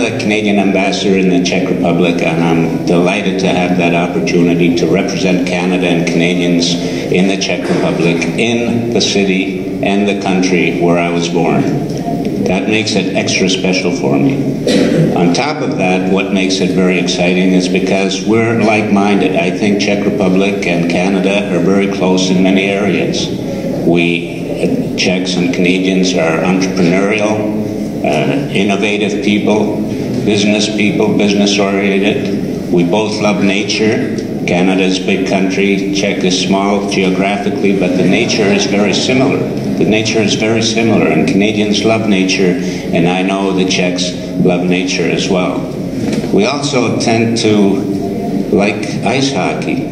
the Canadian ambassador in the Czech Republic, and I'm delighted to have that opportunity to represent Canada and Canadians in the Czech Republic, in the city and the country where I was born. That makes it extra special for me. On top of that, what makes it very exciting is because we're like-minded. I think Czech Republic and Canada are very close in many areas. We, Czechs and Canadians, are entrepreneurial, innovative people, business-oriented. We both love nature. Canada's a big country, Czech is small geographically, but the nature is very similar. The nature is very similar, and Canadians love nature, and I know the Czechs love nature as well. We also tend to like ice hockey.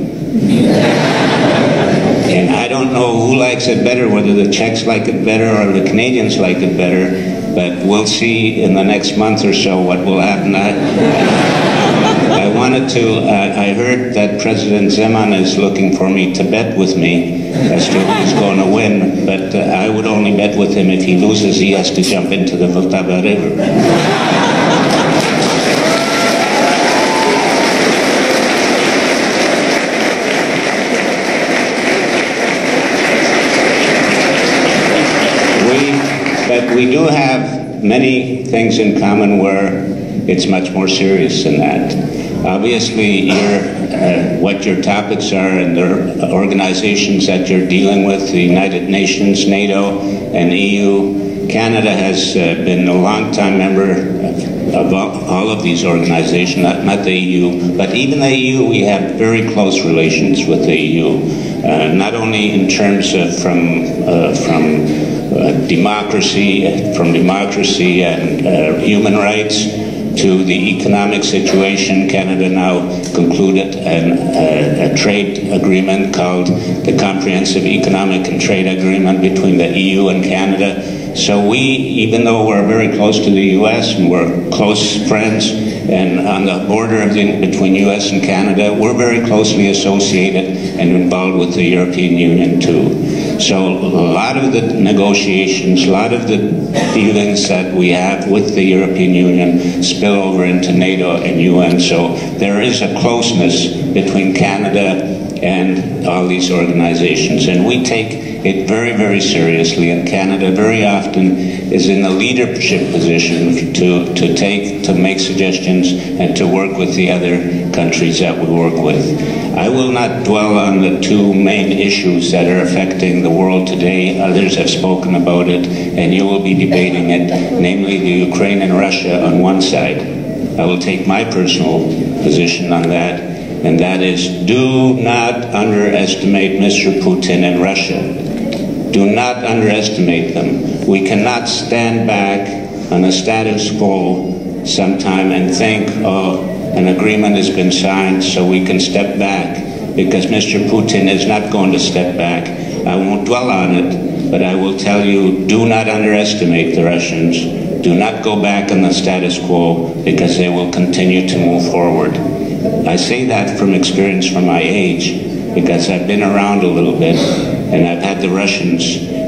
And I don't know who likes it better, whether the Czechs like it better or the Canadians like it better, but we'll see in the next month or so what will happen. I heard that President Zeman is looking for me to bet with me as to who's going to win, but I would only bet with him if he loses. He has to jump into the Vltava River. But we do have many things in common where it's much more serious than that. Obviously, what your topics are and the organizations that you're dealing with, the United Nations, NATO, and EU. Canada has been a long-time member of all of these organizations, not the EU, but even the EU, we have very close relations with the EU, not only in terms of from democracy and human rights, to the economic situation. Canada now concluded a trade agreement called the Comprehensive Economic and Trade Agreement between the EU and Canada. So we, even though we're very close to the US and we're close friends and on the border between US and Canada, we're very closely associated and involved with the European Union too. So a lot of the negotiations, a lot of the dealings that we have with the European Union spill over into NATO and UN. So there is a closeness between Canada and all these organizations. And we take it very, very seriously. And Canada very often is in the leadership position to make suggestions and to work with the other countries that we work with. I will not dwell on the two main issues that are affecting the world today. Others have spoken about it, and you will be debating it, namely the Ukraine and Russia on one side. I will take my personal position on that, and that is, do not underestimate Mr. Putin and Russia. Do not underestimate them. We cannot stand back on a status quo sometime and think, oh, an agreement has been signed so we can step back, because Mr. Putin is not going to step back. I won't dwell on it, but I will tell you, do not underestimate the Russians. Do not go back on the status quo, because they will continue to move forward. I say that from experience from my age, because I've been around a little bit, and I've had the Russians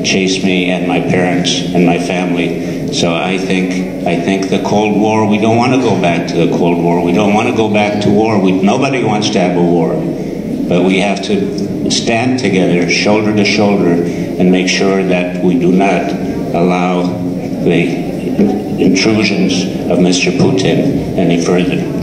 chase me and my parents and my family. So I think the Cold War, we don't want to go back to the Cold War. We don't want to go back to war. Nobody wants to have a war. But we have to stand together, shoulder to shoulder, and make sure that we do not allow the intrusions of Mr. Putin any further.